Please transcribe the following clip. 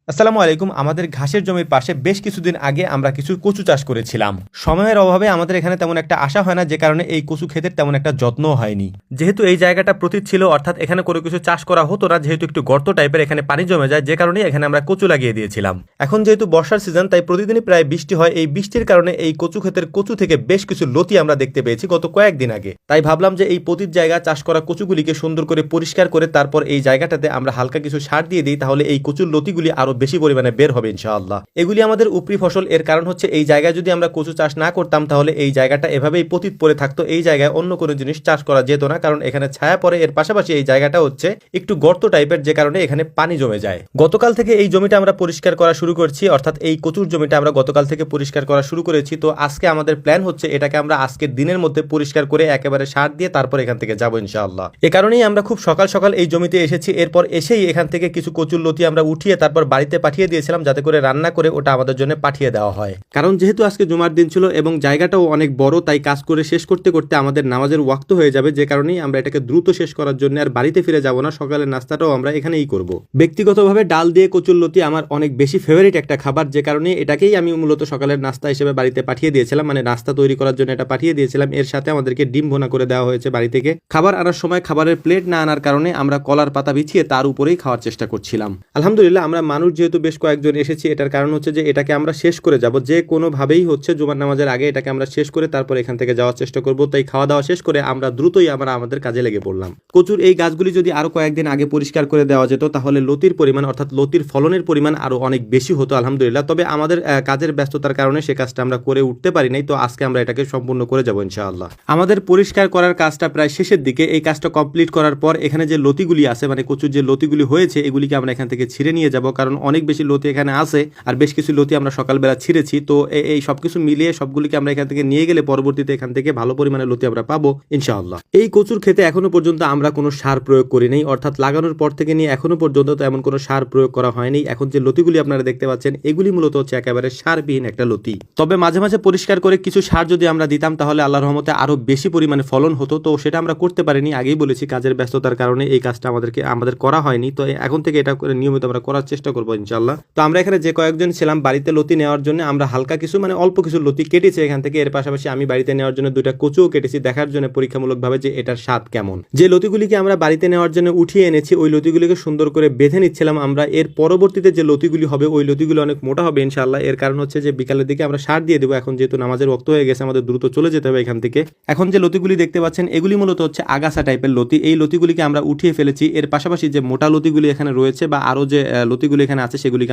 আসসালামু আলাইকুম। আমাদের ঘাসের জমির পাশে বেশ কিছুদিন আগে আমরা কিছু কচু চাষ করেছিলাম। সময়ের অভাবে আমাদের এখানে তেমন একটা আশা হয় না, যে কারণে এই কচু ক্ষেতের তেমন একটা যত্নও হয়নি। যেহেতু এই জায়গাটা প্রতীত ছিল, অর্থাৎ এখানে কোনো কিছু চাষ করা হতো না, যেহেতু একটু গর্ত টাইপের, এখানে পানি জমে যায়, যে কারণে এখানে আমরা কচু লাগিয়ে দিয়েছিলাম। এখন যেহেতু বর্ষার সিজন, তাই প্রতিদিনই প্রায় বৃষ্টি হয়। এই বৃষ্টির কারণে এই কচু ক্ষেতের কচু থেকে বেশ কিছু লতি আমরা দেখতে পেয়েছি গত কয়েকদিন আগে। তাই ভাবলাম যে এই পতিত জায়গা চাষ করা কচুগুলিকে সুন্দর করে পরিষ্কার করে তারপর এই জায়গাটাতে আমরা হালকা কিছু সার দিয়ে দিই, তাহলে এই কচুর লতিগুলি আরো বেশি পরিমাণে বের হবে ইনশাআল্লাহ। এগুলি আমাদের উপরি ফসল। এর কারণ হচ্ছে এই জায়গায় যদি আমরা কচু চাষ না করতাম, তাহলে এই জায়গাটা এভাবেই পতিত পড়ে থাকতো, এই জায়গায় অন্য কোনো জিনিস চাষ করা যেত না, কারণ এখানে ছায়া পড়ে। এর পাশাপাশি এই জায়গাটা হচ্ছে একটু গর্ত টাইপের, যে কারণে এখানে পানি জমে যায়। গতকাল থেকে এই জমিটা আমরা পরিষ্কার করা শুরু করছি, অর্থাৎ এই কচুর জমিটা আমরা গতকাল থেকে পরিষ্কার করা শুরু করেছি। তো আজকে আমাদের প্ল্যান হচ্ছে এটাকে আমরা আজকের দিনের মধ্যে পরিষ্কার করে একেবারে সার দিয়ে তারপর এখান থেকে যাবো ইনশাআল্লাহ। এ কারণেই আমরা খুব সকাল সকাল এই জমিতে এসেছি। এরপর এসেই এখান থেকে কিছু কচুর লতি আমরা উঠিয়ে তারপর বাড়িতে পাঠিয়ে দিয়েছিলাম, যাতে করে রান্না করে ওটা আমাদের জন্য পাঠিয়ে দেওয়া হয়। কারণ যেহেতু আজকে জুমার দিন ছিল এবং জায়গাটাও অনেক বড়, তাই কাজ করে শেষ করতে করতে আমাদের নামাজের ওয়াক্ত হয়ে যাবে, যে কারণেই আমরা এটাকে দ্রুত শেষ করার জন্য আর বাড়িতে ফিরে যাব না। সকালের নাস্তাটাও আমরা এখানেই করব। ব্যক্তিগতভাবে ডাল দিয়ে কচুর লতি আমার অনেক বেশি ফেভারিট একটা খাবার, যে কারণে এটাকেই আমি মূলত সকালের নাস্তা হিসেবে বাড়িতে পাঠিয়ে দিয়েছিলাম, মানে নাস্তা তৈরি করার জন্য এটা পাঠিয়ে দিয়েছিলাম। এর সাথে আমাদেরকে ডিম ভুনা করে দেওয়া হয়েছে বাড়ি থেকে। খাবার আনার সময় খাবারের প্লেট না আনার কারণে আমরা কলার পাতা বিছিয়ে তার উপরেই খাওয়ার চেষ্টা করছিলাম। আলহামদুলিল্লাহ, আমরা মানুষ যেহেতু বেশ কয়েকজন এসেছি, এটার কারণ হচ্ছে যে এটাকে আমরা শেষ করে যাব, যে কোনোভাবেই হচ্ছে জুমার নামাজের আগে এটাকে আমরা শেষ করে তারপর এখান থেকে যাওয়ার চেষ্টা করব। তাই খাওয়া দাওয়া শেষ করে আমরা দ্রুতই আমরা আমাদের কাজে লেগে পড়লাম। কচুর এই গাছগুলি যদি আরো কয়েকদিন আগে পরিষ্কার করে দেওয়া যেত, তাহলে লতির পরিমাণ অর্থাৎ লতির ফলনের পরিমাণ আরো অনেক বেশি হতো আলহামদুলিল্লাহ। তবে আমাদের কাজের ব্যস্ততার কারণে সে কাজটা আমরা করে উঠতে পারি নাই। তো আজকে আমরা এটাকে সম্পূর্ণ করে যাব ইনশাআল্লাহ। আমাদের পরিষ্কার করার কাজটা প্রায় শেষের দিকে। এই কাজটা কমপ্লিট করার পর এখানে যে লতিগুলি আছে, মানে কচুর যে লতিগুলি হয়েছে, এগুলিকে আমরা এখান থেকে ছিঁড়ে নিয়ে যাব, কারণ অনেক বেশি লতি এখানে আছে আর বেশ কিছু লতি আমরা সকালবেলা ছিঁড়েছি। তো এই সবকিছু মিলিয়ে সবগুলিকে আমরা এখান থেকে নিয়ে গেলে পরবর্তীতে এখান থেকে ভালো পরিমাণে লতি আমরা পাবো ইনশাআল্লাহ। এই কচুর ক্ষেতে এখনো পর্যন্ত আমরা কোনো সার প্রয়োগ করি নাই, অর্থাৎ লাগানোর পর থেকে নিয়ে এখনো পর্যন্ত তো এমন কোনো সার প্রয়োগ করা হয়নি। এখন যে লতিগুলি আপনারা দেখতে পাচ্ছেন, এগুলি মূলত হচ্ছে একেবারে সারবিহীন একটা লতি। তবে মাঝে মাঝে পরিষ্কার করে কিছু সার যদি আমরা দিতাম, তাহলে আল্লাহর রহমতে আরো বেশি পরিমাণে ফলন হতো। তো সেটা আমরা করতে পারিনি, আগেই বলেছি কাজের ব্যস্ততার কারণে এই কাজটা আমাদের করা হয়নি। তো এখন থেকে এটা নিয়মিত আমরা করার চেষ্টা করবো ইনশাআল্লাহ। তো আমরা এখানে যে কয়েকজন ছিলাম বাড়িতে লতি নেওয়ার জন্য, আমরা হালকা কিছু মানে অল্প কিছু লতি কেটেছি এখান থেকে। এর পাশাপাশি আমি বাড়িতে নেওয়ার জন্য দুইটা কচুও কেটেছি, দেখার জন্য পরীক্ষামূলকভাবে যে এটার স্বাদ কেমন। যে লতিগুলিকে আমরা বাড়িতে নেওয়ার জন্য উঠিয়ে এনেছি, ওই লতিগুলিকে সুন্দর করে বেঁধে নিচ্ছিলাম আমরা। এর পরবর্তীতে যে লতিগুলি হবে, ওই লতিগুলি অনেক মোটা হবে ইনশাআল্লাহ। এর কারণ হচ্ছে যে বিকালের দিকে আমরা সার দিয়ে দেবো। এখন যেহেতু নামাজের ওয়াক্ত হয়ে গেছে, আমাদের দ্রুত চলে যেতে হবে এখান থেকে। এখন যে লতিগুলি দেখতে পাচ্ছেন, এগুলি মূলত হচ্ছে আগাছা টাইপের লতি। এই লতিগুলিকে আমরা উঠিয়ে ফেলেছি। এর পাশাপাশি যে মোটা লতিগুলি এখানে রয়েছে বা আরো যে লতিগুলি এখানে আছে, সেগুলিকে